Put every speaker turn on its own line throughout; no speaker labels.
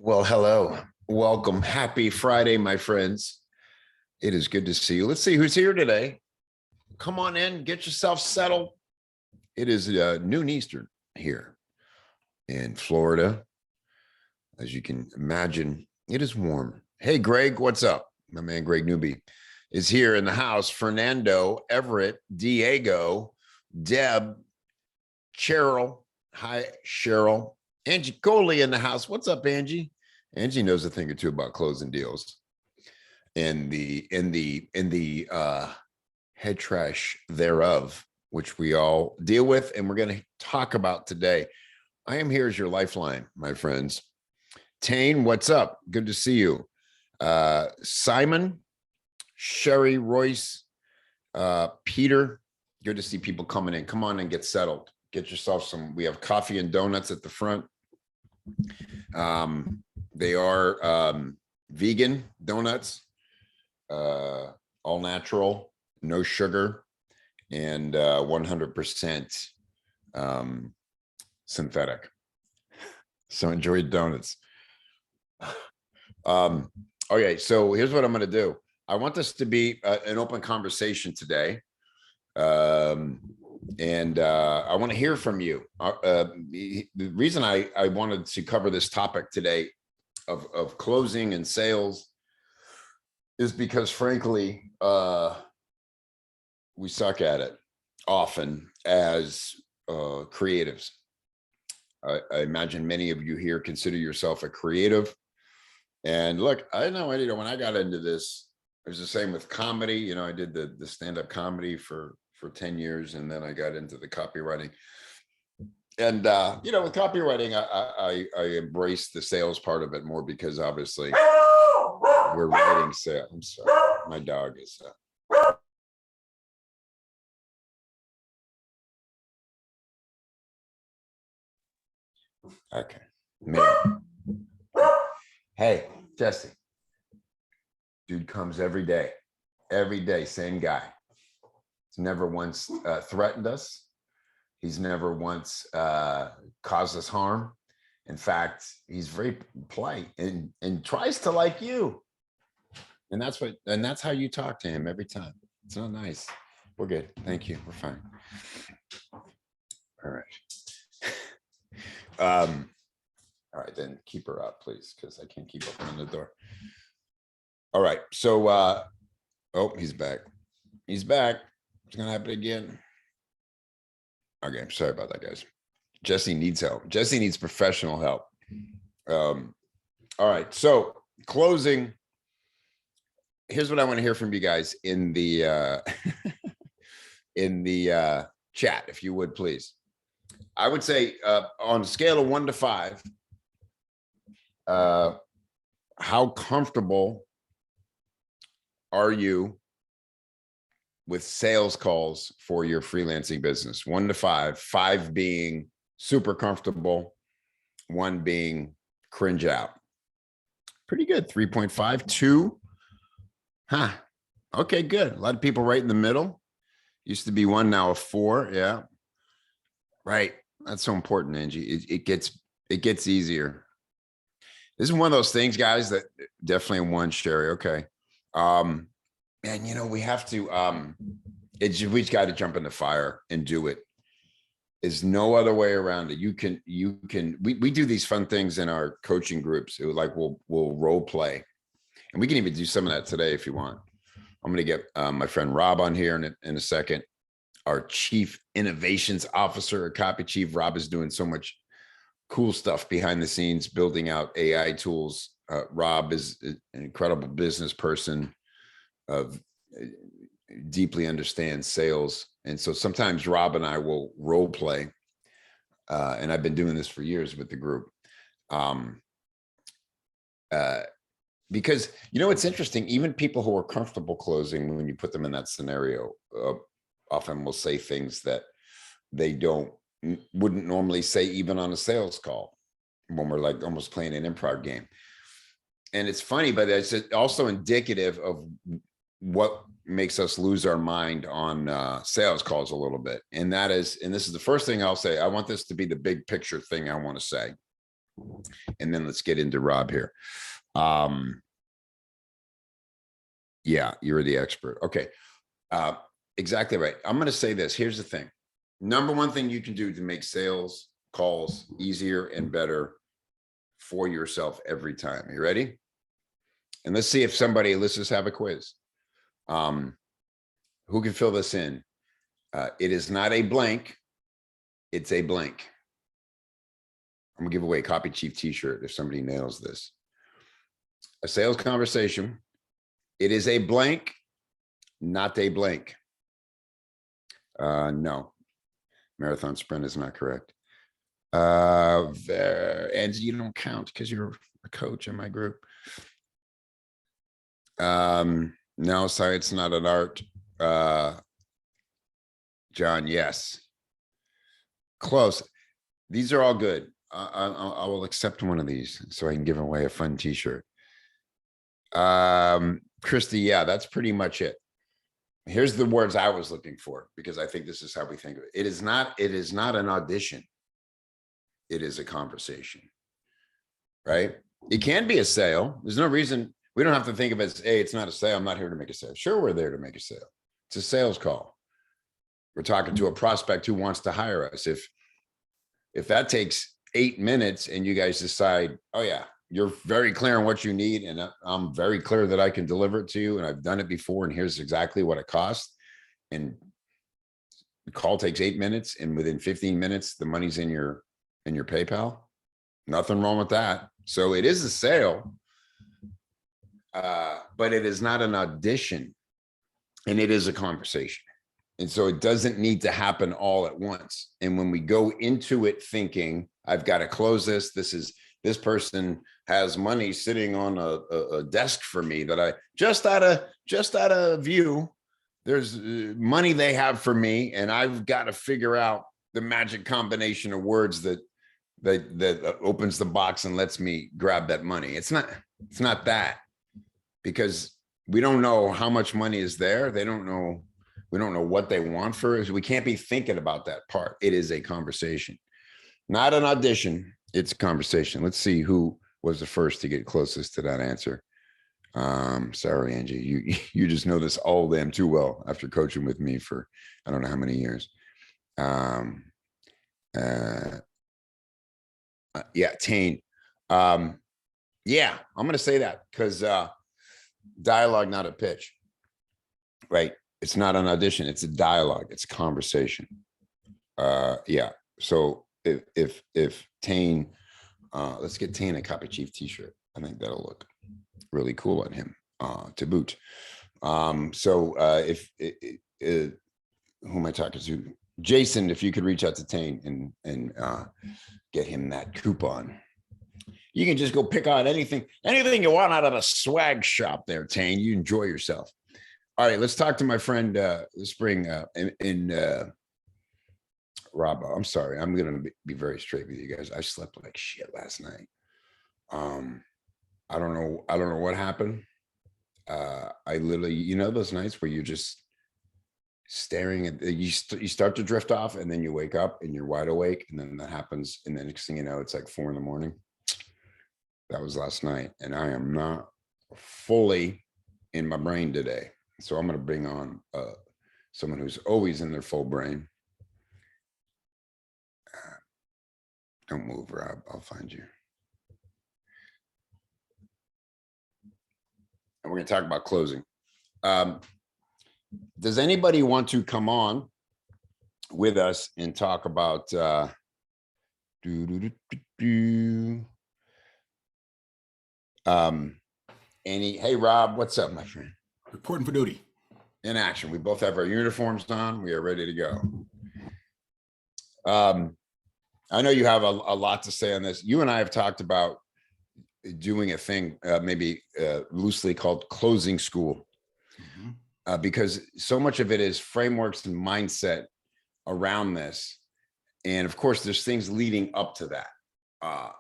Well, hello. Welcome. Happy Friday, my friends. It is good to see you. Let's see who's here today. Come on in, get yourself settled. It is noon Eastern here in Florida. As you can imagine, it is warm. Hey, Greg, what's up? My man, Greg Newby, is here in the house. Fernando, Everett, Diego, Deb, Cheryl. Hi, Cheryl. Angie Colee in the house. What's up, Angie? Angie knows a thing or two about closing deals and the head trash thereof, which we all deal with, and we're going to talk about today. I am here as your lifeline, my friends. Tane, what's up? Good to see you. Simon, Sherry, Royce, Peter. Good to see people coming in. Come on and get settled. Get yourself some. We have coffee and donuts at the front. They are vegan donuts, all natural, no sugar, and 100% synthetic. So enjoy your donuts. Okay, so here's what I'm going to do. I want this to be an open conversation today. And I want to hear from you. The reason I wanted to cover this topic today of closing and sales is because, frankly, we suck at it often as creatives. I imagine many of you here consider yourself a creative. And look, I know when I got into this, it was the same with comedy. You know, I did the stand-up comedy for 10 years, and then I got into the copywriting. And with copywriting, I embraced the sales part of it more because obviously we're writing sales. I'm sorry, my dog is okay. Man. Hey, Jesse. Dude comes every day, same guy. He's never once threatened us. He's never once caused us harm. In fact, he's very polite and tries to like you. And that's how you talk to him every time. It's not nice. We're good. Thank you. We're fine. All right. All right, then keep her up, please, because I can't keep opening the door. All right. So oh, he's back. He's back. It's gonna happen again. Okay, sorry about that, guys. Jesse needs help. Jesse needs professional help. All right, so closing. Here's what I want to hear from you guys in the chat, if you would, please. I would say on a scale of 1 to 5, how comfortable are you with sales calls for your freelancing business? 1 to 5, 5 being super comfortable, 1 being cringe out. Pretty good. 3.5, 2. Huh. Okay, good. A lot of people right in the middle. Used to be 1, now a 4. Yeah. Right. That's so important, Angie. It gets easier. This is one of those things, guys, that definitely a 1, Sherry. Okay. And we have to we got to jump in the fire and do it. There's no other way around it. We do these fun things in our coaching groups. Like we'll role play, and we can even do some of that today if you want. I'm going to get my friend Rob on here in a second. Our chief innovations officer, copy chief. Rob is doing so much cool stuff behind the scenes, building out AI tools. Rob is an incredible business person. Deeply understands sales, and so sometimes Rob and I will role play, and I've been doing this for years with the group, because it's interesting. Even people who are comfortable closing, when you put them in that scenario, often will say things that they wouldn't normally say even on a sales call, when we're like almost playing an improv game. And it's funny, but it's also indicative of what makes us lose our mind on sales calls a little bit. And this is the first thing I'll say. I want this to be the big picture thing I want to say. And then let's get into Rob here. Yeah, you're the expert. Okay. Exactly right. I'm going to say this. Here's the thing. Number one thing you can do to make sales calls easier and better for yourself every time. You ready? And let's see if somebody, let's just have a quiz. Who can fill this in? It is not a blank. It's a blank. I'm gonna give away a Copy Chief t-shirt if somebody nails this. A sales conversation. It is a blank, not a blank. No. Marathon sprint is not correct. And you don't count because you're a coach in my group. No, science, not an art. John, yes. Close. These are all good. I will accept one of these so I can give away a fun t-shirt. Christy, yeah, that's pretty much it. Here's the words I was looking for, because I think this is how we think of it. It is not an audition. It is a conversation, right? It can be a sale. There's no reason. We don't have to think of it as, hey, it's not a sale. I'm not here to make a sale. Sure, we're there to make a sale. It's a sales call. We're talking to a prospect who wants to hire us. If that takes 8 minutes and you guys decide, oh yeah, you're very clear on what you need, and I'm very clear that I can deliver it to you, and I've done it before, and here's exactly what it costs, and the call takes 8 minutes, and within 15 minutes, the money's in your PayPal. Nothing wrong with that. So it is a sale, but it is not an audition, and it is a conversation. And so it doesn't need to happen all at once. And when we go into it thinking, I've got to close this person has money sitting on a desk for me that I just out of view, there's money they have for me, and I've got to figure out the magic combination of words that opens the box and lets me grab that money. It's not that, because we don't know how much money is there. We don't know what they want for us. We can't be thinking about that part. It is a conversation, not an audition. It's a conversation. Let's see who was the first to get closest to that answer. Sorry, Angie, you just know this all damn too well after coaching with me for, I don't know how many years. Yeah, Tane. Yeah, I'm going to say that because dialogue, not a pitch, right? It's not an audition. It's a dialogue. It's a conversation. Yeah. So if Tane, let's get Tane a Copy Chief t-shirt. I think that'll look really cool on him to boot. So who am I talking to? Jason, if you could reach out to Tane and get him that coupon. You can just go pick out anything you want out of a swag shop there, Tane. You enjoy yourself. All right, let's talk to my friend Spring Rob. I'm sorry. I'm going to be very straight with you guys. I slept like shit last night. I don't know what happened. I literally, those nights where you're just staring at, you start to drift off, and then you wake up and you're wide awake, and then that happens. And then next thing you know, it's like 4 a.m. That was last night. And I am not fully in my brain today. So I'm going to bring on someone who's always in their full brain. Don't move, Rob. I'll find you. And we're going to talk about closing. Does anybody want to come on with us and talk about hey, Rob, what's up, my friend?
Reporting for duty.
In action. We both have our uniforms on. We are ready to go. I know you have a lot to say on this. You and I have talked about doing a thing, maybe loosely called closing school, because so much of it is frameworks and mindset around this. And of course, there's things leading up to that,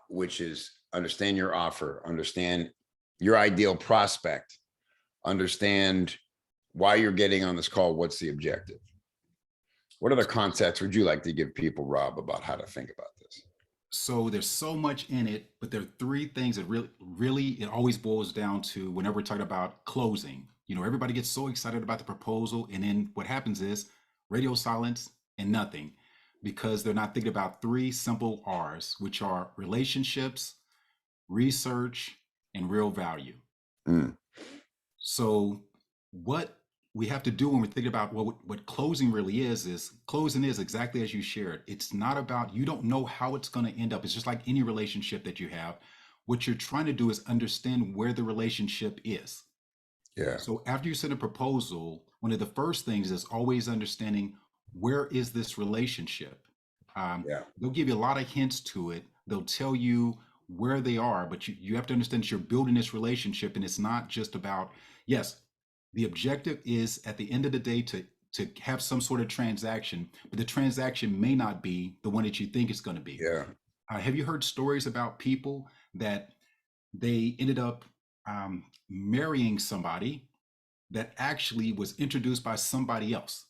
which is understand your offer, understand your ideal prospect, understand why you're getting on this call. What's the objective? What other context would you like to give people, Rob, about how to think about this?
So there's so much in it, but there are three things that really, it always boils down to whenever we're talking about closing. You know, everybody gets so excited about the proposal, and then what happens is radio silence and nothing because they're not thinking about three simple R's, which are relationships, research, and real value.
Mm,
So what we have to do when we're thinking about what closing really is closing is exactly as you shared. It's not about, you don't know how it's going to end up. It's just like any relationship that you have. What you're trying to do is understand where the relationship is.
yeah.
So after you send a proposal, one of the first things is always understanding where is this relationship.
Yeah.
They'll give you a lot of hints to it. They'll tell you where they are, but you have to understand that you're building this relationship, and it's not just about, yes, the objective is at the end of the day to have some sort of transaction, but the transaction may not be the one that you think it's going to be.
Yeah.
Have you heard stories about people that they ended up marrying somebody that actually was introduced by somebody else?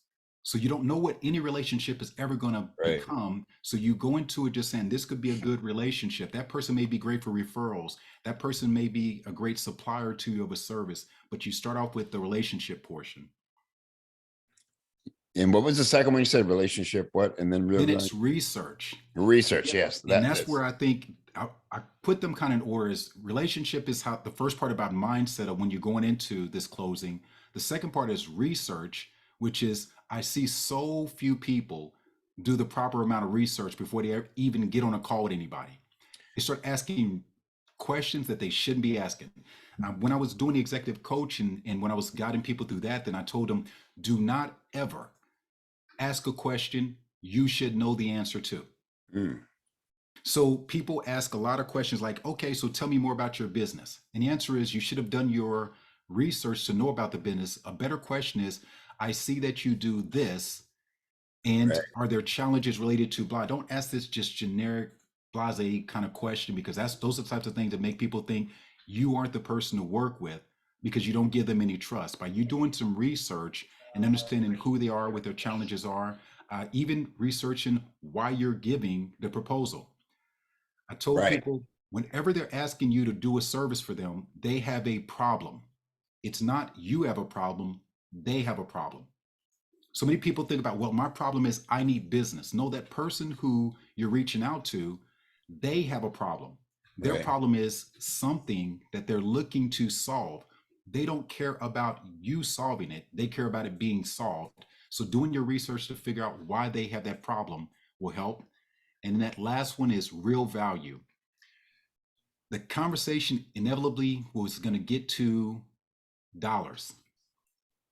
So you don't know what any relationship is ever going to
Right.
become. So you go into it just saying this could be a good relationship. That person may be great for referrals. That person may be a great supplier to you of a service, but you start off with the relationship portion.
And what was the second one you said? Relationship, what? And then real
Then
value?
it's research.
Research. Yes.
And
That
that's
that's
where I think I put them kind of in order. Is relationship is how the first part about mindset of when you're going into this closing. The second part is research, which is I see so few people do the proper amount of research before they even get on a call with anybody. They start asking questions that they shouldn't be asking. When I was doing the executive coach and when I was guiding people through that, then I told them, do not ever ask a question you should know the answer to.
mm,
So people ask a lot of questions like, okay, so tell me more about your business. And the answer is you should have done your research to know about the business. A better question is, I see that you do this, and
right.
are there challenges related to blah? Don't ask this just generic blase kind of question because those are the types of things that make people think you aren't the person to work with because you don't give them any trust. By you doing some research and understanding who they are, what their challenges are, even researching why you're giving the proposal. I told
Right.
people whenever they're asking you to do a service for them, they have a problem. It's not you have a problem, they have a problem. So many people think about, well, my problem is I need business. No, that person who you're reaching out to, they have a problem. Their
Right.
problem is something that they're looking to solve. They don't care about you solving it, they care about it being solved. So, doing your research to figure out why they have that problem will help. And that last one is real value. The conversation inevitably was going to get to dollars.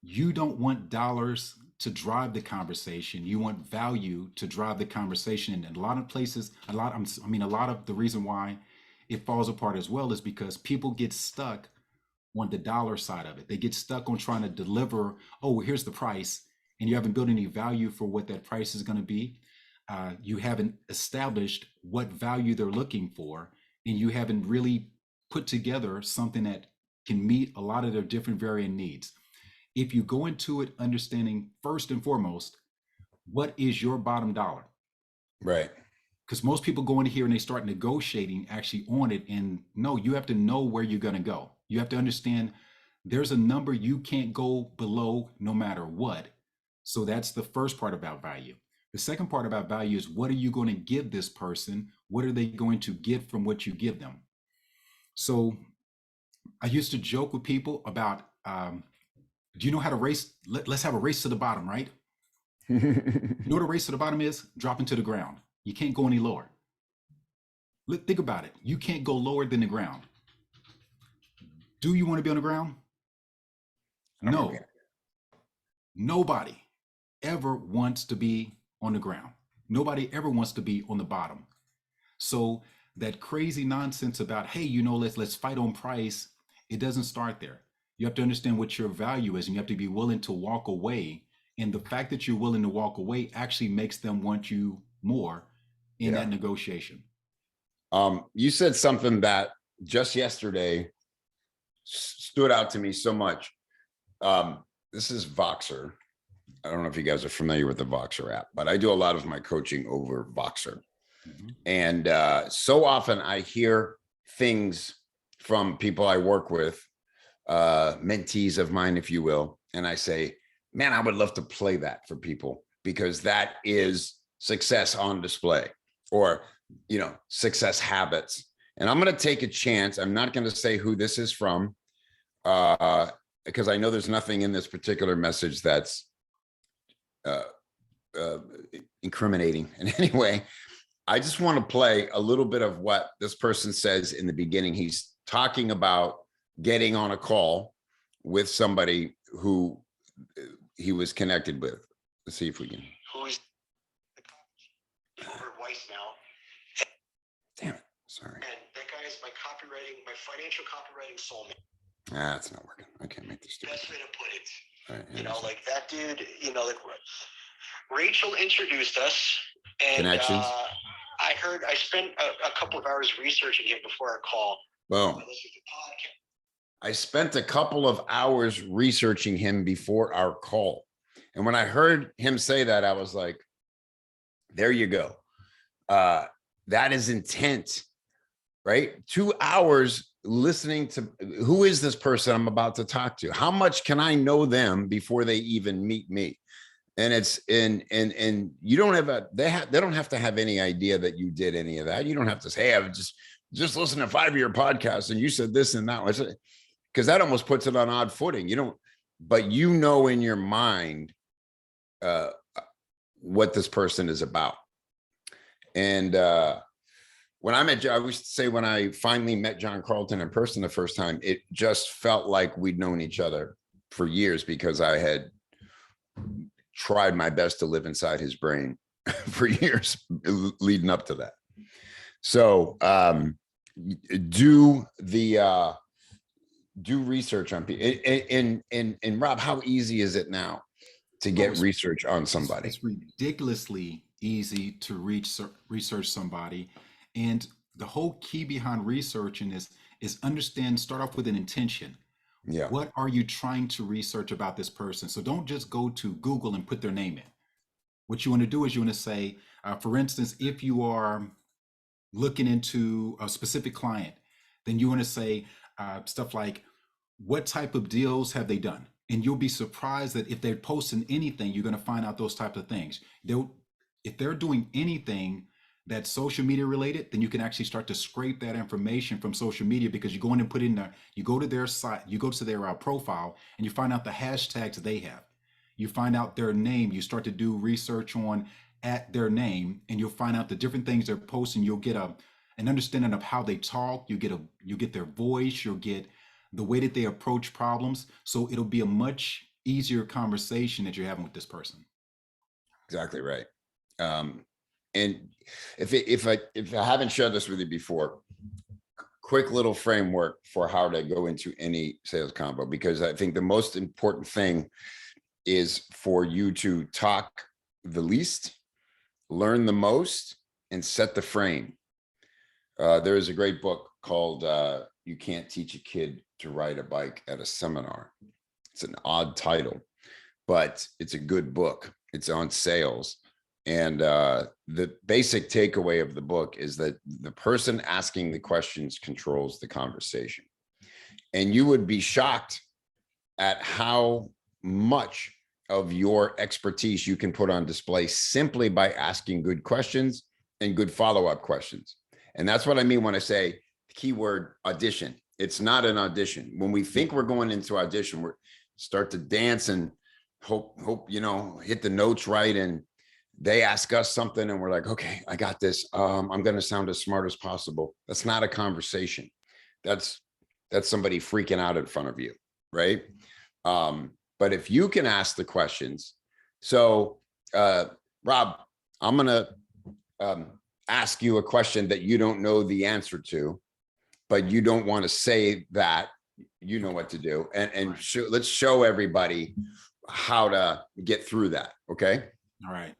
You don't want dollars to drive the conversation. You want value to drive the conversation. And a lot of places, a lot of the reason why it falls apart as well is because people get stuck on the dollar side of it. They get stuck on trying to deliver, oh, well, here's the price, and you haven't built any value for what that price is going to be. You haven't established what value they're looking for, and you haven't really put together something that can meet a lot of their different varying needs. If you go into it understanding first and foremost, what is your bottom dollar?
Right.
Because most people go in here and they start negotiating actually on it. And no, you have to know where you're going to go. You have to understand there's a number you can't go below no matter what. So that's the first part about value. The second part about value is what are you going to give this person? What are they going to get from what you give them? So I used to joke with people about, do you know how to race? Let's have a race to the bottom, right? You know what a race to the bottom is? Dropping to the ground. You can't go any lower. Think about it. You can't go lower than the ground. Do you want to be on the ground?
I don't know.
No. Nobody ever wants to be on the ground. Nobody ever wants to be on the bottom. So that crazy nonsense about, hey, let's fight on price, it doesn't start there. You have to understand what your value is and you have to be willing to walk away. And the fact that you're willing to walk away actually makes them want you more in
Yeah.
that negotiation.
You said something that just yesterday stood out to me so much. This is Voxer. I don't know if you guys are familiar with the Voxer app, but I do a lot of my coaching over Voxer.
Mhm.
And so often I hear things from people I work with, mentees of mine, if you will. And I say, man, I would love to play that for people, because that is success on display, or, success habits. And I'm going to take a chance. I'm not going to say who this is from, because I know there's nothing in this particular message that's uh, incriminating in any way. I just want to play a little bit of what this person says in the beginning. He's talking about getting on a call with somebody who he was connected with. Let's see if we can.
Who's over Weiss now?
Damn it. Sorry.
And that guy is my financial copywriting soulmate.
It's not working. I can't make this stupid.
Best way to put it.
Right,
like that dude, like Rachel introduced us, and
Connections.
I spent a couple of hours researching him before our call.
Boom. I spent a couple of hours researching him before our call. And when I heard him say that, I was like, there you go. That is intent, right? 2 hours listening to, who is this person I'm about to talk to? How much can I know them before they even meet me? And it's and you don't have they don't have to have any idea that you did any of that. You don't have to say, hey, I've just listened to 5 of your podcasts and you said this and that, because that almost puts it on odd footing. But in your mind what this person is about. And when I used to say, when I finally met John Carlton in person the first time, it just felt like we'd known each other for years, because I had tried my best to live inside his brain for years leading up to that. So do research on people. And Rob, how easy is it now to get research on somebody?
It's ridiculously easy to research somebody. And the whole key behind researching is start off with an intention.
Yeah.
What are you trying to research about this person? So don't just go to Google and put their name in. What you want to do is you want to say, for instance, if you are looking into a specific client, then you want to say stuff like, what type of deals have they done? And you'll be surprised that if they're posting anything, you're going to find out those types of things. If they're doing anything that's social media related, then you can actually start to scrape that information from social media, because you go in and put in there, you go to their site, you go to their profile, and you find out the hashtags they have. You find out their name, you start to do research at their name, and you'll find out the different things they're posting. You'll get an understanding of how they talk. You get their voice, you'll get the way that they approach problems. So it'll be a much easier conversation that you're having with this person.
Exactly right. And if I haven't shared this with you before, quick little framework for how to go into any sales combo, because I think the most important thing is for you to talk the least, learn the most, and set the frame. There is a great book called You Can't Teach a Kid to Ride a Bike at a Seminar. It's an odd title, but it's a good book. It's on sales. And the basic takeaway of the book is that the person asking the questions controls the conversation. And you would be shocked at how much of your expertise you can put on display simply by asking good questions and good follow-up questions. And that's what I mean when I say the keyword audition. It's not an audition. When we think we're going into audition, we start to dance and hope, hit the notes right. And they ask us something and we're like, okay, I got this. I'm going to sound as smart as possible. That's not a conversation. That's somebody freaking out in front of you, right? But if you can ask the questions, so Rob, I'm going to ask you a question that you don't know the answer to, but you don't want to say that you know what to do. And let's show everybody how to get through that. Okay.
All right.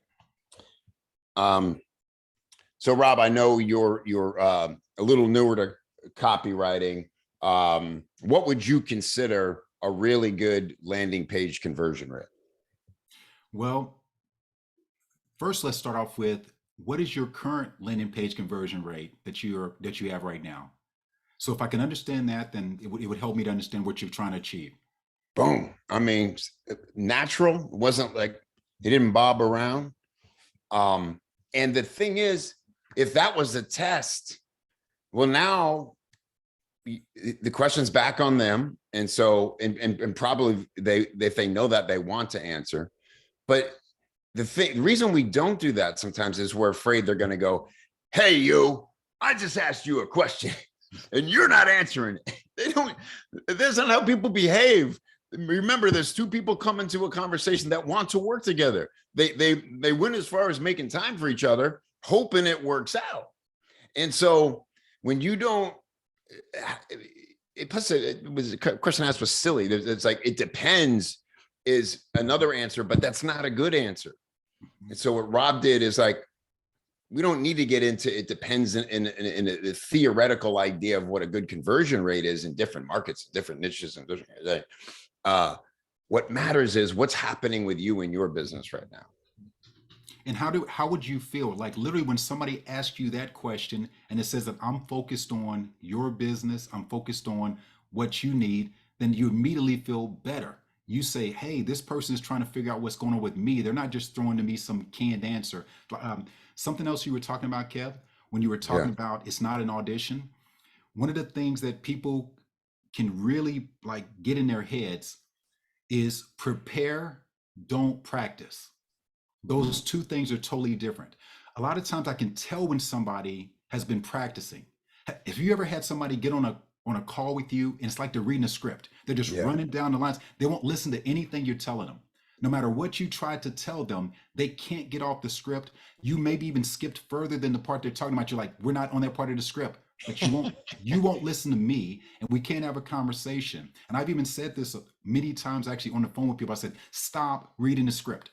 So Rob, I know you're a little newer to copywriting. What would you consider a really good landing page conversion rate?
Well, first, let's start off with what is your current landing page conversion rate that you have right now? So if I can understand that, then it would help me to understand what you're trying to achieve.
Boom. I mean, natural. It wasn't like he didn't bob around. And the thing is, if that was the test, well, now the question's back on them. And so, and probably if they know that, they want to answer. But the reason we don't do that sometimes is we're afraid they're going to go, hey, I just asked you a question and you're not answering it. That's not how people behave. Remember, there's two people coming to a conversation that want to work together. They went as far as making time for each other, hoping it works out. And so when you don't, it was a question asked was silly. It's like, it depends is another answer, but that's not a good answer. And so what Rob did is like, we don't need to get into it depends in a theoretical idea of what a good conversion rate is in different markets, different niches, and different. What matters is what's happening with you in your business right now.
And how would you feel like literally when somebody asks you that question and it says that I'm focused on your business, I'm focused on what you need, then you immediately feel better. You say, hey, this person is trying to figure out what's going on with me. They're not just throwing to me some canned answer. Something else you were talking about, Kev, when you were talking about it's not an audition. One of the things that people can really like get in their heads is prepare, don't practice. Those two things are totally different. A lot of times I can tell when somebody has been practicing. Have you ever had somebody get on a call with you and it's like they're reading a script? They're just running down the lines. They won't listen to anything you're telling them. No matter what you try to tell them, they can't get off the script. You maybe even skipped further than the part they're talking about. You're like, we're not on that part of the script. But you won't listen to me and we can't have a conversation. And I've even said this many times actually on the phone with people. I said, stop reading the script.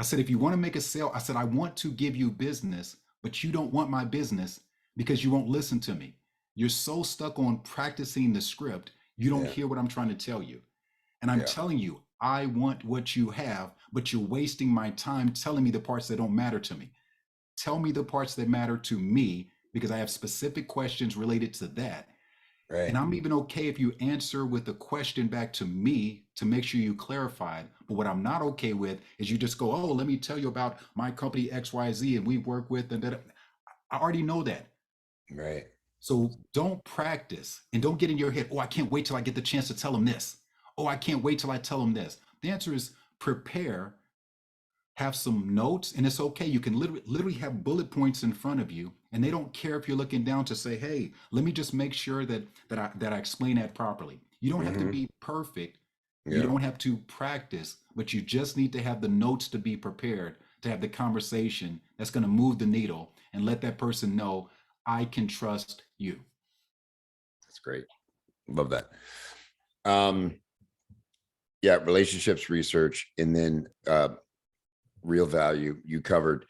I said, if you want to make a sale, I said, I want to give you business, but you don't want my business because you won't listen to me. You're so stuck on practicing the script, you don't hear what I'm trying to tell you. And I'm telling you, I want what you have, but you're wasting my time telling me the parts that don't matter to me. Tell me the parts that matter to me because I have specific questions related to that. Right. And I'm even okay if you answer with a question back to me to make sure you clarified. But what I'm not okay with is you just go, oh, let me tell you about my company XYZ and we work with, and that. I already know that.
Right.
So don't practice and don't get in your head, oh, I can't wait till I get the chance to tell them this. Oh, I can't wait till I tell them this. The answer is prepare, have some notes, and it's okay. You can literally have bullet points in front of you, and they don't care if you're looking down to say, hey, let me just make sure that I explain that properly. You don't have to be perfect. You don't have to practice, but you just need to have the notes to be prepared to have the conversation that's going to move the needle and let that person know I can trust you.
That's great. Love that. Relationships research, and then real value you covered.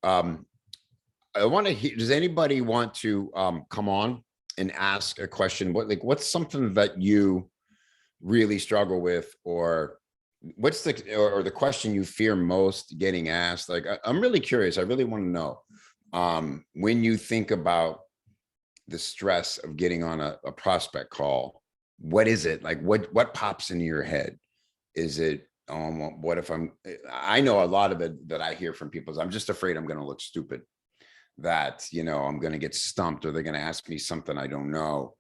I want to hear, does anybody want to come on and ask a question? What's something that you really struggle with, or what's the question you fear most getting asked? Like, I'm really curious. I really want to know when you think about the stress of getting on a prospect call, what is it like? What pops into your head? Is it, what if I know a lot of it that I hear from people is I'm just afraid I'm going to look stupid, that, I'm going to get stumped, or they're going to ask me something I don't know,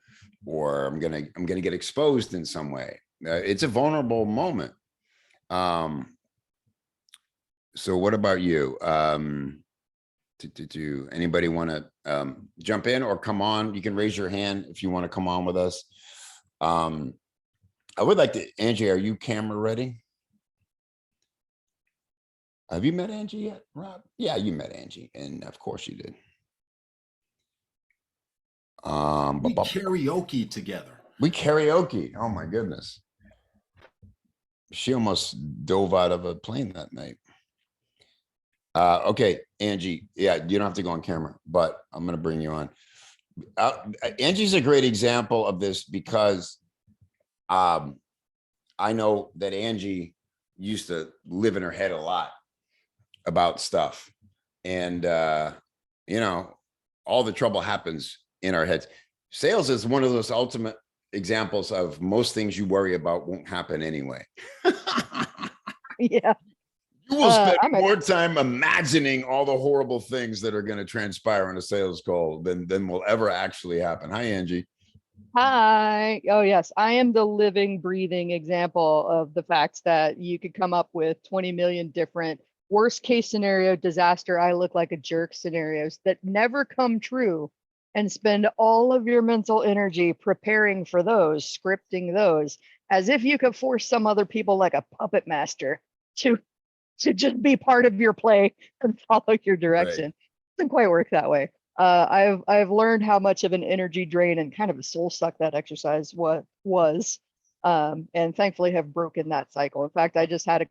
or I'm going to get exposed in some way. It's a vulnerable moment. So what about you? Do anybody want to jump in or come on? You can raise your hand if you want to come on with us. I would like to, Angie, are you camera ready? Have you met Angie yet, Rob? Yeah, you met Angie, and of course you did.
We karaoke together.
We karaoke. Oh my goodness. She almost dove out of a plane that night. Okay, Angie. Yeah, you don't have to go on camera, but I'm going to bring you on. Angie's a great example of this because I know that Angie used to live in her head a lot about stuff, And, you know, all the trouble happens in our heads. Sales is one of those ultimate examples of most things you worry about won't happen anyway.
Yeah.
You will spend
I'm
more time imagining all the horrible things that are going to transpire on a sales call than will ever actually happen. Hi, Angie.
Hi. Oh, yes. I am the living, breathing example of the fact that you could come up with 20 million different worst case scenario, disaster, I look like a jerk scenarios that never come true, and spend all of your mental energy preparing for those, scripting those, as if you could force some other people like a puppet master to just be part of your play and follow your direction. Doesn't quite work that way. I've learned how much of an energy drain and kind of a soul suck that exercise was, and thankfully have broken that cycle. In fact, I just had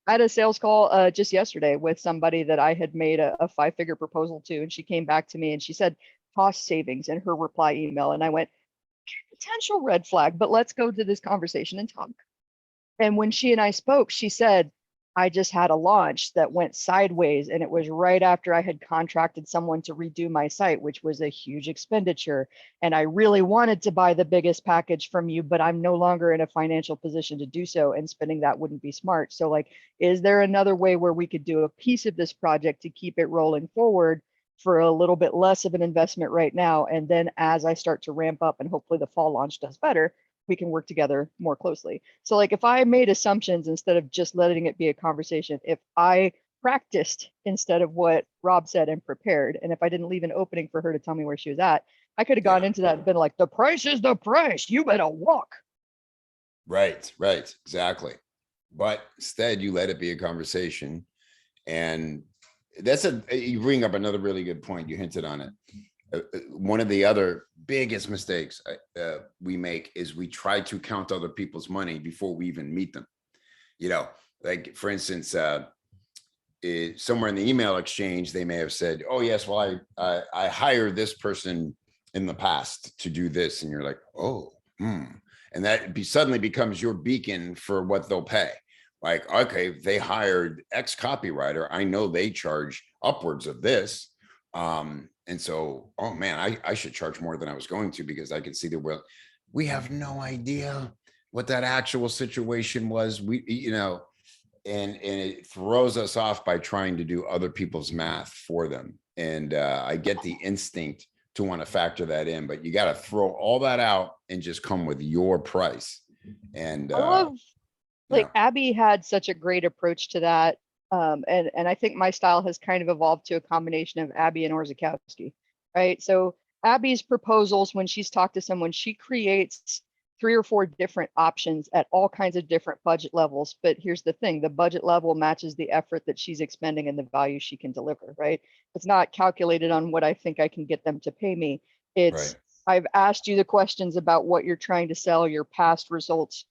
I had a sales call just yesterday with somebody that I had made a 5-figure proposal to, and she came back to me and she said cost savings in her reply email, and I went, potential red flag, but let's go to this conversation and talk. And when she and I spoke, she said, I just had a launch that went sideways, and it was right after I had contracted someone to redo my site, which was a huge expenditure. And I really wanted to buy the biggest package from you, but I'm no longer in a financial position to do so, and spending that wouldn't be smart. So like, is there another way where we could do a piece of this project to keep it rolling forward for a little bit less of an investment right now? And then as I start to ramp up and hopefully the fall launch does better, we can work together more closely. So like if I made assumptions instead of just letting it be a conversation, if I practiced instead of what Rob said and prepared, and if I didn't leave an opening for her to tell me where she was at, I could have gone into that and been like, the price is the price. You better walk.
Right, exactly. But instead you let it be a conversation. And you bring up another really good point. You hinted on it. One of the other biggest mistakes we make is we try to count other people's money before we even meet them. You know, like for instance, somewhere in the email exchange, they may have said, oh yes, well, I hired this person in the past to do this. And you're like, oh, and that suddenly becomes your beacon for what they'll pay. Like, okay, they hired X copywriter. I know they charge upwards of this. And so, oh man, I should charge more than I was going to, because I could see that we have no idea what that actual situation was. And it throws us off by trying to do other people's math for them. And I get the instinct to want to factor that in, but you got to throw all that out and just come with your price. And
I love, like, Abby had such a great approach to that. And I think my style has kind of evolved to a combination of Abby and Orzechowski, right? So Abby's proposals, when she's talked to someone, she creates 3 or 4 different options at all kinds of different budget levels. But here's the thing, the budget level matches the effort that she's expending and the value she can deliver, right? It's not calculated on what I think I can get them to pay me. It's, I've asked you the questions about what you're trying to sell, your past results,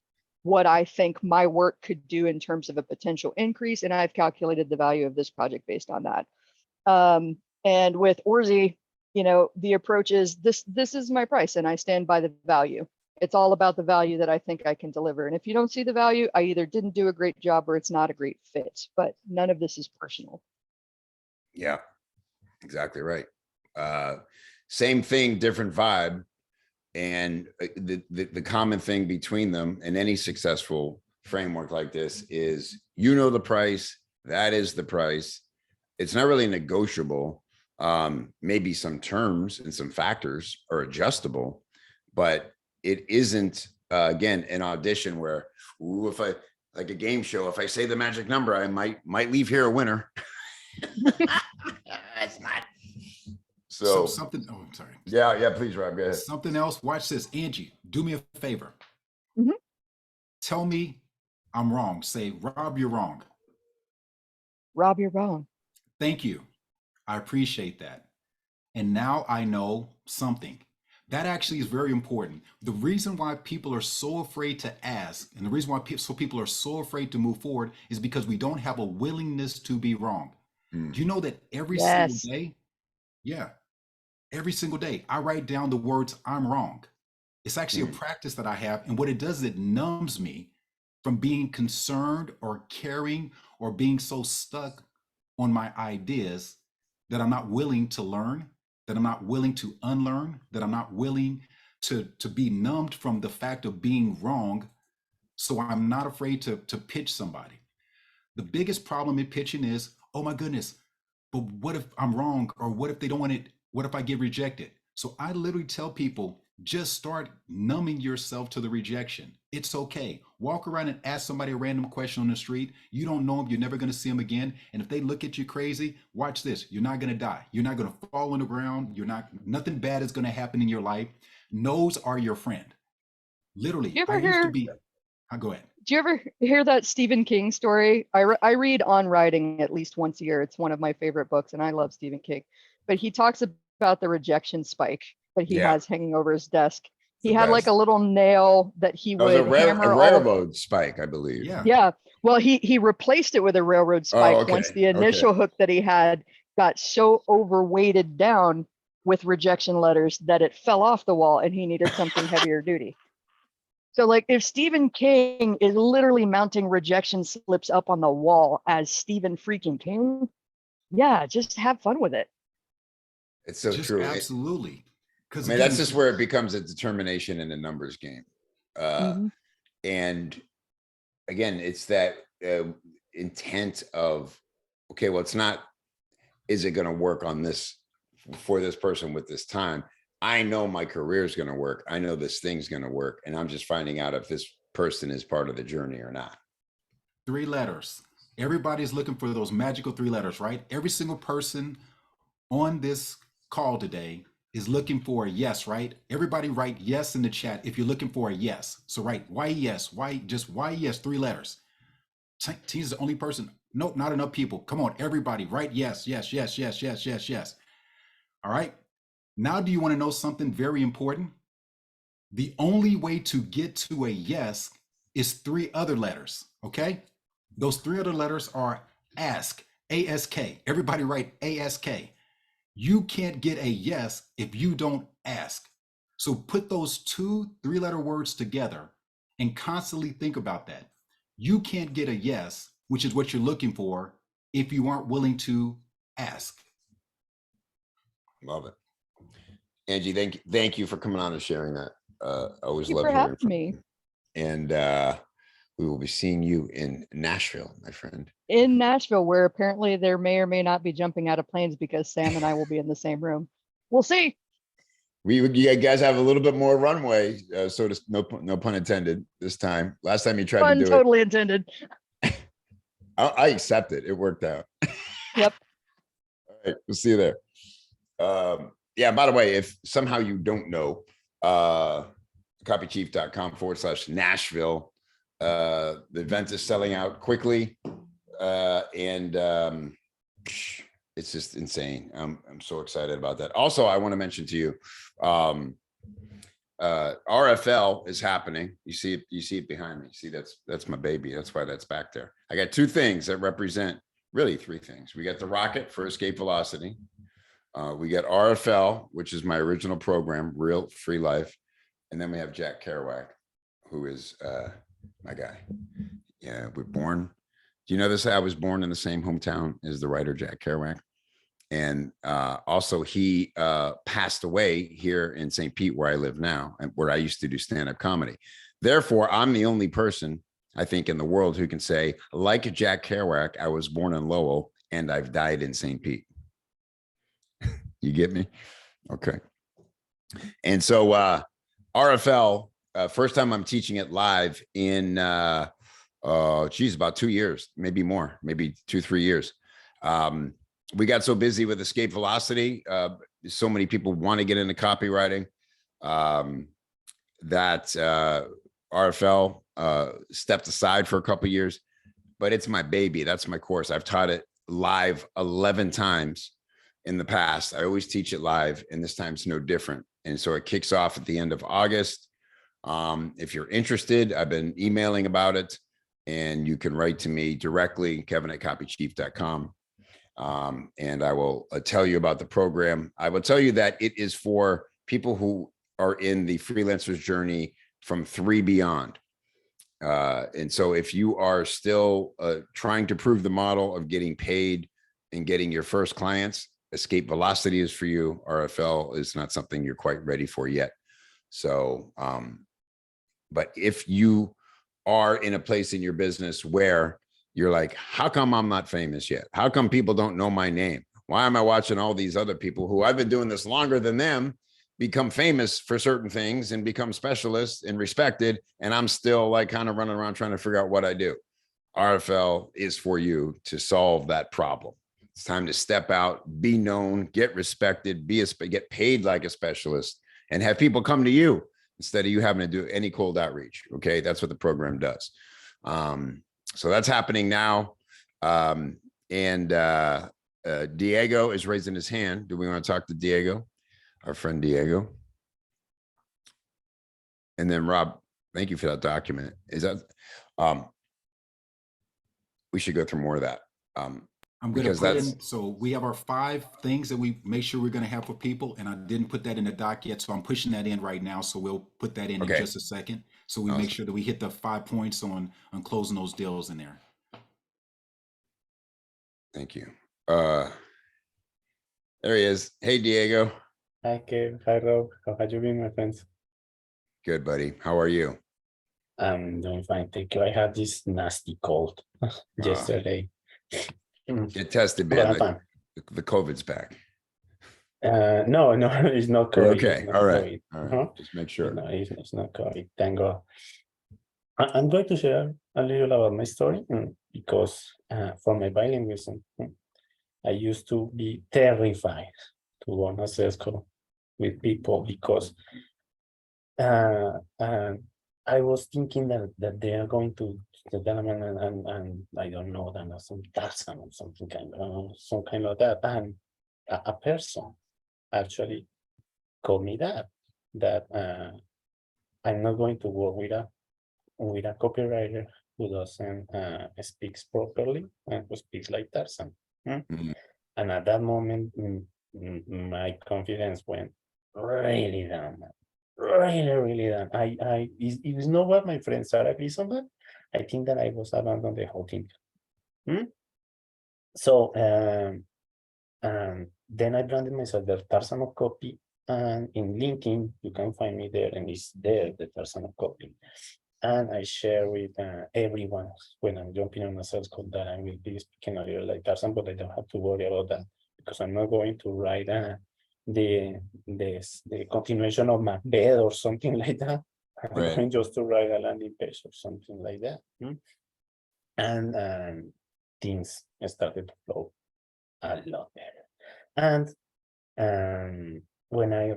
what I think my work could do in terms of a potential increase, and I've calculated the value of this project based on that. And with Orzi, you know, the approach is this is my price, and I stand by the value. It's all about the value that I think I can deliver. And if you don't see the value, I either didn't do a great job or it's not a great fit, but none of this is personal.
Yeah, exactly right. Same thing, different vibe. And the common thing between them in any successful framework like this is, you know, the price, that is the price. It's not really negotiable. Maybe some terms and some factors are adjustable, but it isn't, again, an audition where, ooh, if I, like a game show, if I say the magic number, I might leave here a winner. It's not. So
something, oh, I'm sorry.
Yeah, please, Rob, go ahead.
Something else, watch this. Angie, do me a favor. Tell me I'm wrong. Say, Rob, you're wrong.
Rob, you're wrong.
Thank you. I appreciate that. And now I know something. That actually is very important. The reason why people are so afraid to ask, and the reason why people are so afraid to move forward, is because we don't have a willingness to be wrong. Do you know that every single day? Yeah. Every single day, I write down the words, I'm wrong. It's actually a practice that I have. And what it does is it numbs me from being concerned or caring or being so stuck on my ideas that I'm not willing to learn, that I'm not willing to unlearn, that I'm not willing to be numbed from the fact of being wrong. So I'm not afraid to pitch somebody. The biggest problem in pitching is, oh my goodness, but what if I'm wrong? Or what if they don't want it? What if I get rejected? So I literally tell people, just start numbing yourself to the rejection. It's okay. Walk around and ask somebody a random question on the street. You don't know them. You're never going to see them again. And if they look at you crazy, watch this. You're not going to die. You're not going to fall on the ground. Nothing bad is going to happen in your life. No's are your friend. Literally.
You ever hear?
Go ahead.
Do you ever hear that Stephen King story? I read On Writing at least once a year. It's one of my favorite books, and I love Stephen King. But he talks about the rejection spike that he has hanging over his desk. He had like a little nail that he would hammer
a railroad spike, I believe.
Yeah. Well, he replaced it with a railroad spike once the initial hook that he had got so overweighted down with rejection letters that it fell off the wall, and he needed something heavier duty. So like if Stephen King is literally mounting rejection slips up on the wall as Stephen freaking King, yeah, just have fun with it.
It's so true.
Absolutely.
I mean, that's just where it becomes a determination in a numbers game. And again, it's that intent of, okay, well, it's not, is it going to work on this for this person with this time? I know my career is going to work. I know this thing's going to work. And I'm just finding out if this person is part of the journey or not.
3 letters. Everybody's looking for those magical 3 letters, right? Every single person on this call today is looking for a yes, right? Everybody write yes in the chat if you're looking for a yes. So write why yes, why yes, 3 letters. Tina's the only person. Nope, not enough people. Come on, everybody write yes, yes, yes, yes, yes, yes, yes. All right. Now, do you want to know something very important? The only way to get to a yes is 3 other letters, okay? Those 3 other letters are ask, A-S-K. Everybody write A-S-K. You can't get a yes if you don't ask. So put those 2 3-letter words together and constantly think about that. You can't get a yes, which is what you're looking for, if you aren't willing to ask.
Love it. Angie, thank you for coming on and sharing that. Always love
hearing from you.
And we will be seeing you in Nashville, my friend.
In Nashville, where apparently there may or may not be jumping out of planes because Sam and I will be in the same room. We'll see.
You guys have a little bit more runway, so to no pun intended this time. Last time you tried to do
totally intended.
I accept it. It worked out.
Yep.
All right, we'll see you there. Yeah, by the way, if somehow you don't know, copychief.com/Nashville, the event is selling out quickly. And it's just insane. I'm so excited about that. Also, I want to mention to you, RFL is happening. You see it behind me. See, that's my baby. That's why that's back there. I got 2 things that represent, really 3 things. We got the rocket for escape velocity. We got RFL, which is my original program, Real Free Life. And then we have Jack Kerouac, who is my guy. Yeah, we're born. Do you know this? I was born in the same hometown as the writer Jack Kerouac. And also he passed away here in St. Pete, where I live now, and where I used to do stand-up comedy. Therefore, I'm the only person, I think, in the world who can say, like Jack Kerouac, I was born in Lowell and I've died in St. Pete. You get me? Okay. And so RFL, first time I'm teaching it live in, about 2 years, maybe more, maybe 2-3 years. We got so busy with escape velocity. So many people want to get into copywriting that RFL stepped aside for a couple of years, but it's my baby. That's my course. I've taught it live 11 times in the past. I always teach it live, and this time's no different. And so it kicks off at the end of August. If you're interested, I've been emailing about it, and you can write to me directly, kevin@copychief.com. And I will tell you about the program. I will tell you that it is for people who are in the freelancer's journey from 3 beyond. And so if you are still trying to prove the model of getting paid and getting your first clients, escape velocity is for you. RFL is not something you're quite ready for yet. So, but if you are in a place in your business where you're like, how come I'm not famous yet? How come people don't know my name? Why am I watching all these other people who I've been doing this longer than them become famous for certain things and become specialists and respected, and I'm still like kind of running around trying to figure out what I do? RFL is for you to solve that problem. It's time to step out, be known, get respected, get paid like a specialist, and have people come to you instead of you having to do any cold outreach. Okay, that's what the program does. So that's happening now. Diego is raising his hand. Do we want to talk to Diego, our friend Diego? And then Rob, thank you for that document. Is that we should go through more of that.
I'm going to put in, so we have our 5 things that we make sure we're going to have for people, and I didn't put that in the doc yet, so I'm pushing that in right now. So we'll put that in just a second. So we make sure that we hit the 5 points on closing those deals in there.
Thank you. There he is. Hey, Diego.
Hi, Kev. Hi, Rob. How have you been, my friends?
Good, buddy. How are you?
I'm doing fine, thank you. I had this nasty cold yesterday.
Get tested,
But
man.
I'm fine.
The COVID's back.
No, it's not COVID.
Okay.
Not
All right.
COVID.
All right. Just make sure.
No, it's not COVID. Thank God. I'm going to share a little about my story because for my bilingualism, I used to be terrified to go on a sales call with people because I was thinking that they are going to development and I don't know, then some Tarzan or something some kind of that. And a person actually called me that I'm not going to work with a copywriter who doesn't speaks properly and who speaks like Tarzan. And at that moment, my confidence went really down. Really down. It was not what my friends are agreeing on that. I think that I was abandoned the whole thing. So then I branded myself the Tarzan of Copy, and in LinkedIn you can find me there, and it's there, the Tarzan of Copy. And I share with everyone when I'm jumping on a sales call that I will be speaking a little like Tarzan, but I don't have to worry about that because I'm not going to write the continuation of Macbeth or something like that. I'm going just to write a landing page or something like that. And things started to flow a lot better. And when I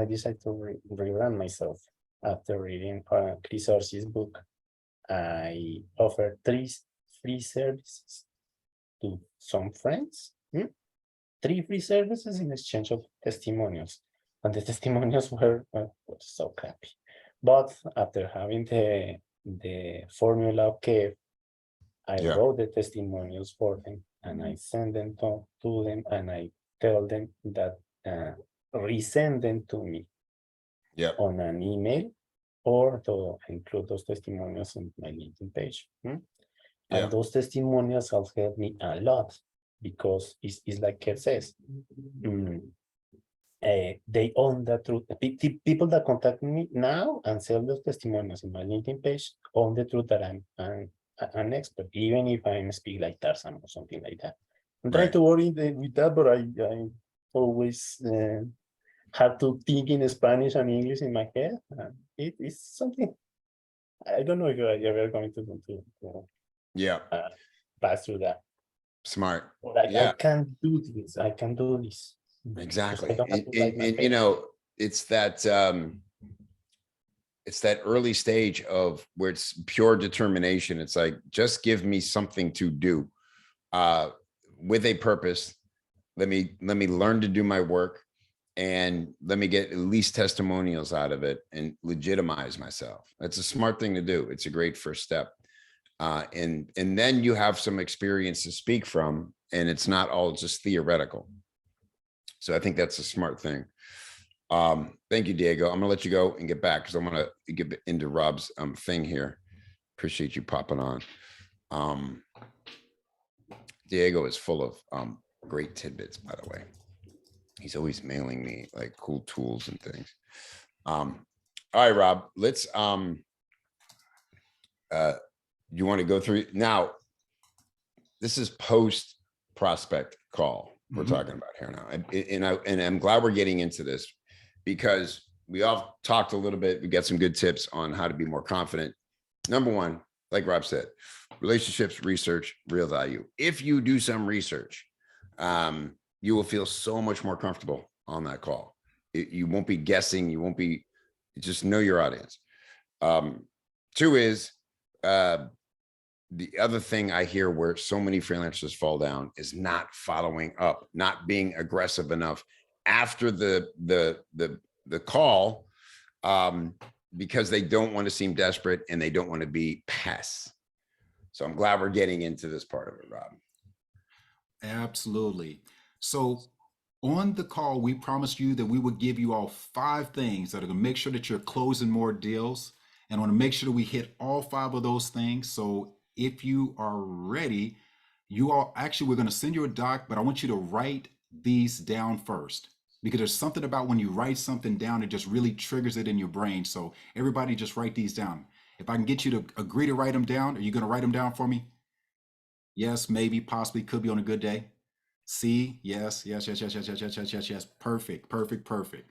decided to rerun myself after reading Chris Orsi's book. I offered 3 free services to some friends. 3 free services in exchange of testimonials, and the testimonials were so crappy. But after having the formula of Kev, I wrote the testimonials for them, and I send them to them, and I tell them that resend them to me on an email or to include those testimonials in my LinkedIn page. And those testimonials have helped me a lot because it's like Kev says, they own the truth. People that contact me now and sell those testimonials in my LinkedIn page own the truth that I'm an expert, even if I speak like Tarzan or something like that. I'm trying to worry with that, but I always have to think in Spanish and English in my head. It's something I don't know if you're ever going to pass through that.
Smart.
But I can do this. I can do this.
Exactly. And you know, it's that early stage of where it's pure determination. It's like, just give me something to do with a purpose. Let me learn to do my work, and let me get at least testimonials out of it and legitimize myself. That's a smart thing to do. It's a great first step. And then you have some experience to speak from, and it's not all just theoretical. So I think that's a smart thing. Thank you, Diego. I'm gonna let you go and get back because I want to get into Rob's thing here. Appreciate you popping on. Diego is full of great tidbits, by the way. He's always mailing me like cool tools and things. All right, Rob, let's, you want to go through now? This is post prospect call we're talking about here now. And I'm glad we're getting into this because we all talked a little bit. We got some good tips on how to be more confident. Number one, like Rob said, relationships, research, real value. If you do some research, you will feel so much more comfortable on that call. You won't be guessing. You won't be, just know your audience. Two is, the other thing I hear where so many freelancers fall down is not following up, not being aggressive enough after the call, because they don't want to seem desperate and they don't want to be pests. So I'm glad we're getting into this part of it, Rob.
Absolutely. So on the call, we promised you that we would give you all 5 things that are going to make sure that you're closing more deals. And I want to make sure that we hit all 5 of those things. So if you are ready, you all actually, we're going to send you a doc, but I want you to write these down first, because there's something about when you write something down, it just really triggers it in your brain. So everybody just write these down. If I can get you to agree to write them down, are you going to write them down for me? Yes, maybe, possibly, could be on a good day. C, yes, yes, yes, yes, yes, yes, yes, yes, yes, yes. Perfect, perfect, perfect.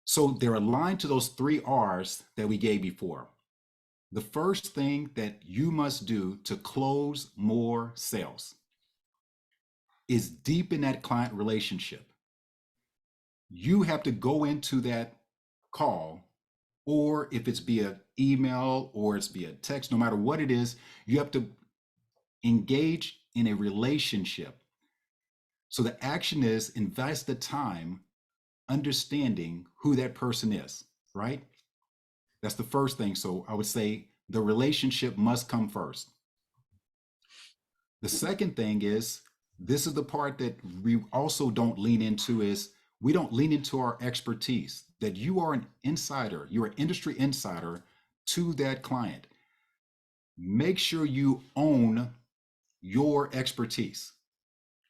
So they're aligned to those 3 R's that we gave before. The first thing that you must do to close more sales is deepen that client relationship. You have to go into that call, or if it's via email or it's via text, no matter what it is, you have to engage in a relationship. So the action is invest the time understanding who that person is, right? That's the first thing. So I would say the relationship must come first. The second thing is, this is the part that we also don't lean into, is we don't lean into our expertise, that you are an insider, you're an industry insider to that client. Make sure you own your expertise.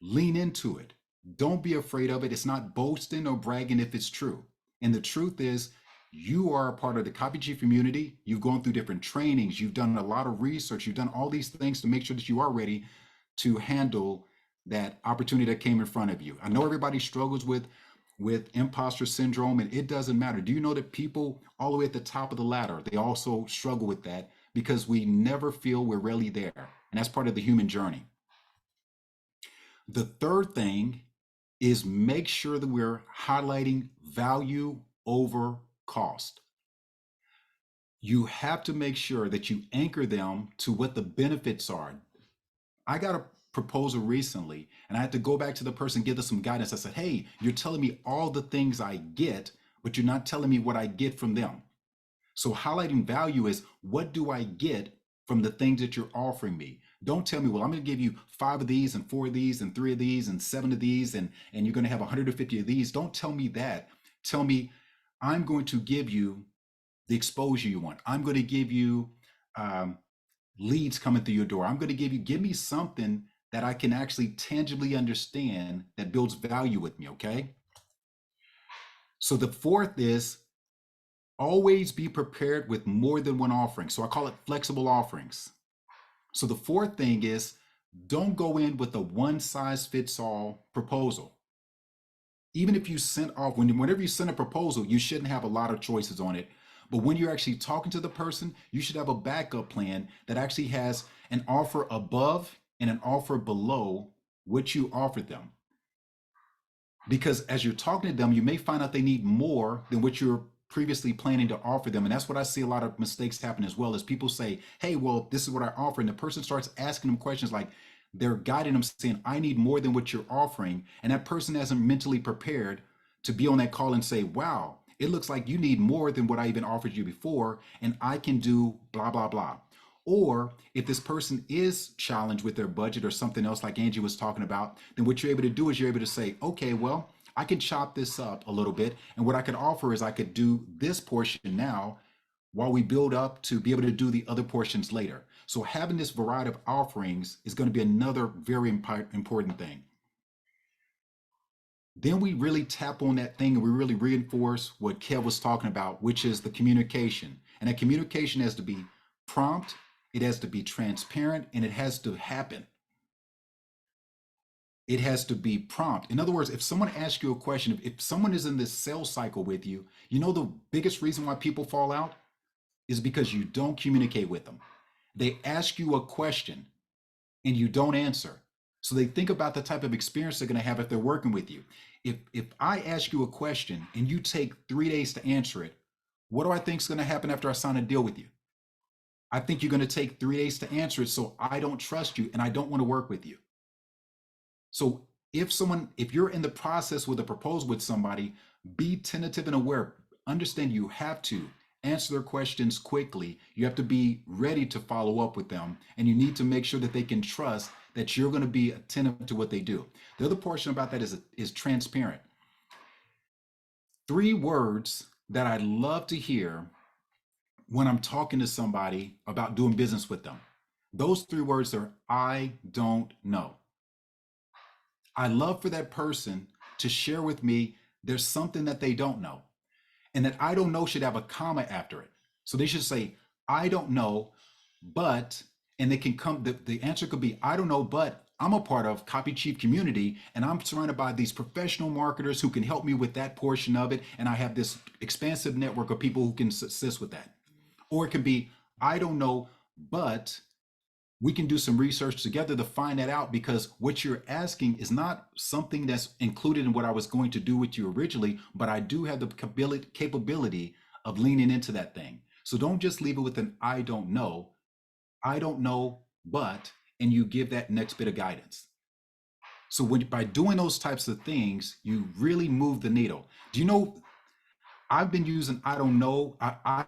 Lean into it. Don't be afraid of it. It's not boasting or bragging if it's true. And the truth is, you are a part of the Copy Chief community. You've gone through different trainings. You've done a lot of research. You've done all these things to make sure that you are ready to handle that opportunity that came in front of you. I know everybody struggles with imposter syndrome, and it doesn't matter. Do you know that people all the way at the top of the ladder, they also struggle with that, because we never feel we're really there. And that's part of the human journey. The third thing is make sure that we're highlighting value over cost. You have to make sure that you anchor them to what the benefits are. I got a proposal recently and I had to go back to the person, give them some guidance. I said, hey, you're telling me all the things I get, but you're not telling me what I get from them. So highlighting value is, what do I get from the things that you're offering me? Don't tell me, well, I'm going to give you 5 of these and 4 of these and 3 of these and 7 of these, and you're going to have 150 of these. Don't tell me that. Tell me, I'm going to give you the exposure you want. I'm going to give you leads coming through your door. I'm going to give me something that I can actually tangibly understand that builds value with me, okay? So the fourth is, always be prepared with more than one offering. So I call it flexible offerings. So the fourth thing is, don't go in with a one-size-fits-all proposal. Even if you sent off, whenever you send a proposal, you shouldn't have a lot of choices on it. But when you're actually talking to the person, you should have a backup plan that actually has an offer above and an offer below what you offered them. Because as you're talking to them, you may find out they need more than what you're previously planning to offer them. And that's what I see a lot of mistakes happen as well, is people say, hey, well, this is what I offer. And the person starts asking them questions like, they're guiding them saying, I need more than what you're offering. And that person hasn't mentally prepared to be on that call and say, wow, it looks like you need more than what I even offered you before, and I can do blah, blah, blah. Or if this person is challenged with their budget or something else like Angie was talking about, then what you're able to do is you're able to say, okay, well, I can chop this up a little bit. And what I could offer is I could do this portion now while we build up to be able to do the other portions later. So having this variety of offerings is going to be another very important thing. Then we really tap on that thing and we really reinforce what Kev was talking about, which is the communication. And that communication has to be prompt, it has to be transparent, and it has to happen. It has to be prompt. In other words, if someone asks you a question, if someone is in this sales cycle with you, you know the biggest reason why people fall out is because you don't communicate with them. They ask you a question and you don't answer. So they think about the type of experience they're going to have if they're working with you. If I ask you a question and you take 3 days to answer it, what do I think is going to happen after I sign a deal with you? I think you're going to take 3 days to answer it, so I don't trust you and I don't want to work with you. So if you're in the process with a proposal with somebody, be tentative and aware. Understand you have to answer their questions quickly. You have to be ready to follow up with them, and you need to make sure that they can trust that you're going to be attentive to what they do. The other portion about that is transparent. 3 words that I love to hear when I'm talking to somebody about doing business with them. Those 3 words are, I don't know. I love for that person to share with me there's something that they don't know. And that I don't know should have a comma after it. So they should say, I don't know, but, and they can come, the answer could be, I don't know, but I'm a part of Copy Chief community and I'm surrounded by these professional marketers who can help me with that portion of it. And I have this expansive network of people who can assist with that. Or it could be, I don't know, but we can do some research together to find that out, because what you're asking is not something that's included in what I was going to do with you originally, but I do have the capability of leaning into that thing. So don't just leave it with an I don't know, but, and you give that next bit of guidance. So by doing those types of things, you really move the needle. Do you know, I've been using I don't know, I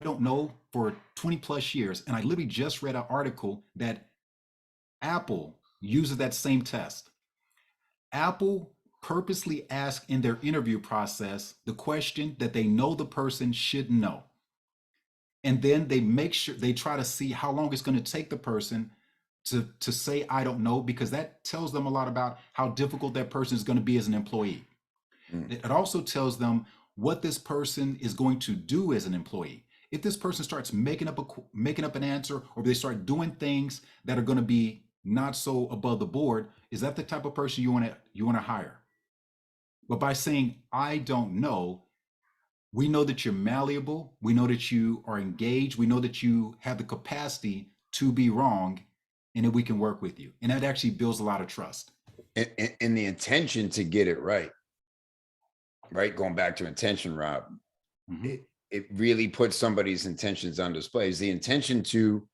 don't know for 20 plus years. And I literally just read an article that Apple uses that same test. Apple purposely asks in their interview process the question that they know the person should know. And then they make sure they try to see how long it's going to take the person to say, I don't know, because that tells them a lot about how difficult that person is going to be as an employee. It also tells them what this person is going to do as an employee. If this person starts making up an answer, or they start doing things that are going to be not so above the board, is that the type of person you want to hire? But by saying I don't know, we know that you're malleable, we know that you are engaged, we know that you have the capacity to be wrong, and that we can work with you. And that actually builds a lot of trust.
And the intention to get it right. Going back to intention, Rob. It really puts somebody's intentions on display. Is the intention to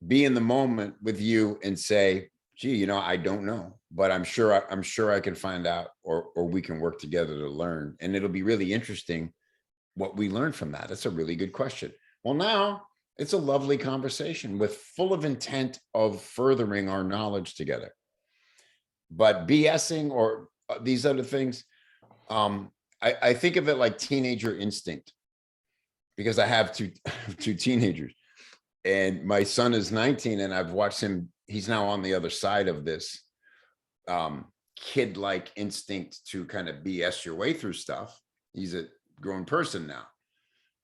be in the moment with you and say, gee, I don't know, but I'm sure I can find out, or we can work together to learn. And it'll be really interesting what we learn from that. That's a really good question. Well, now it's a lovely conversation full of intent of furthering our knowledge together. But BSing or these other things, I think of it like teenager instinct, because I have two teenagers, and my son is 19, and I've watched him. He's now on the other side of this kid-like instinct to kind of BS your way through stuff. He's a grown person now.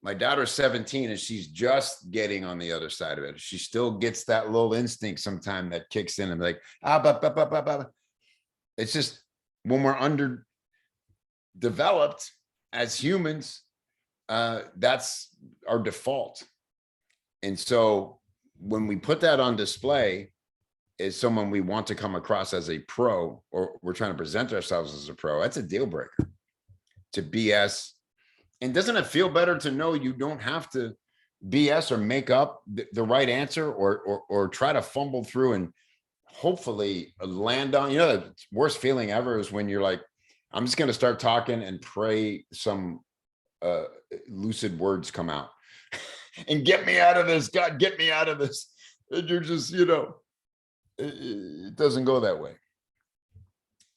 My daughter's 17, and she's just getting on the other side of it. She still gets that little instinct sometime that kicks in and like, it's just when we're underdeveloped as humans, that's our default. And so when we put that on display as someone we want to come across as a pro, or we're trying to present ourselves as a pro, that's a deal breaker to BS. And doesn't it feel better to know you don't have to BS or make up the right answer, or try to fumble through and hopefully land on, the worst feeling ever is when you're like, I'm just going to start talking and pray some lucid words come out and get me out of this. God, get me out of this. And you're just, it doesn't go that way.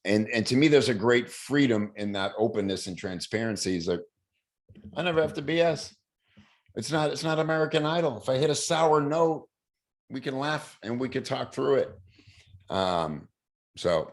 And to me, there's a great freedom in that openness and transparency. Is like, I never have to BS. It's not American Idol. If I hit a sour note, we can laugh and we can talk through it. So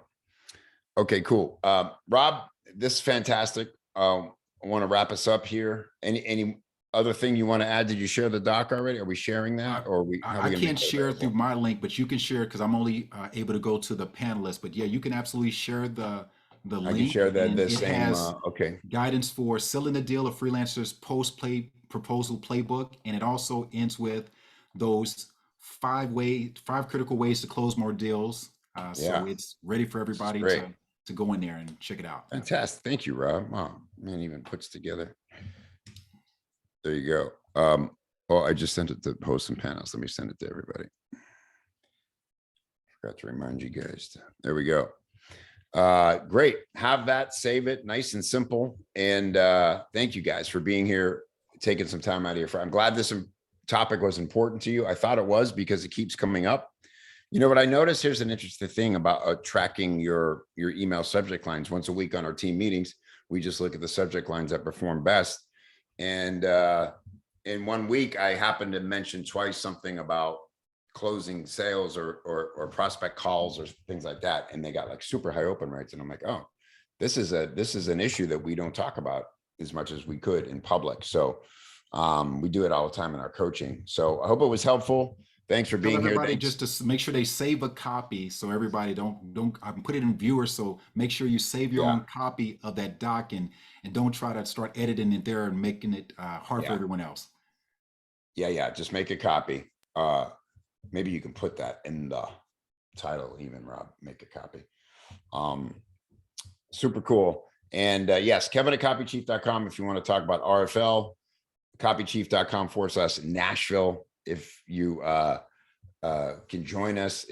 Okay, cool. Rob, this is fantastic. I want to wrap us up here. Any other thing you want to add? Did you share the doc already? Are we sharing that, or are we? how are we
I
gonna make
can't
that
share it
available?
through my link, but you can share it because I'm only able to go to the panelists. But yeah, you can absolutely share the
I can
link,
share that
and
the
it
same.
has
Okay,
guidance for selling the deal of freelancers post play proposal playbook, and it also ends with those five critical ways to close more deals. So
yeah,
it's ready for
this is
everybody
great.
to go in there and check it out.
Fantastic. Thank you, Rob. Wow, man, even puts together. There you go. Oh, I just sent it to hosts and panels. Let me send it to everybody. Forgot to remind you guys. There we go. Great. Have that, save it, nice and simple. And thank you guys for being here, taking some time out of your. I'm glad this topic was important to you. I thought it was because it keeps coming up. You know what I noticed? Here's an interesting thing about tracking your email subject lines. Once a week on our team meetings, we just look at the subject lines that perform best. And in 1 week, I happened to mention twice something about closing sales or prospect calls or things like that, and they got like super high open rates. And I'm like, oh, this is an issue that we don't talk about as much as we could in public. So we do it all the time in our coaching. So I hope it was helpful. Thanks for being here.
Everybody, just to make sure they save a copy, so everybody don't I put it in viewers. So make sure you save your own copy of that doc, and don't try to start editing it there and making it hard for everyone else.
Yeah. Just make a copy. Maybe you can put that in the title, even, Rob, make a copy. Super cool. And yes, Kevin at copychief.com if you want to talk about RFL, copychief.com/Nashville. If you can join us,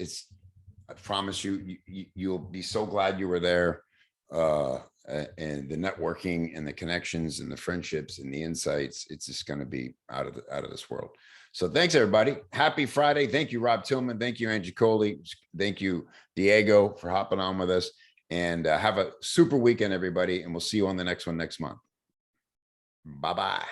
I promise you'll be so glad you were there. And the networking and the connections and the friendships and the insights, it's just going to be out of this world. So thanks, everybody. Happy Friday. Thank you, Rob Tillman. Thank you, Angie Colee. Thank you, Diego, for hopping on with us. And have a super weekend, everybody. And we'll see you on the next one next month. Bye-bye.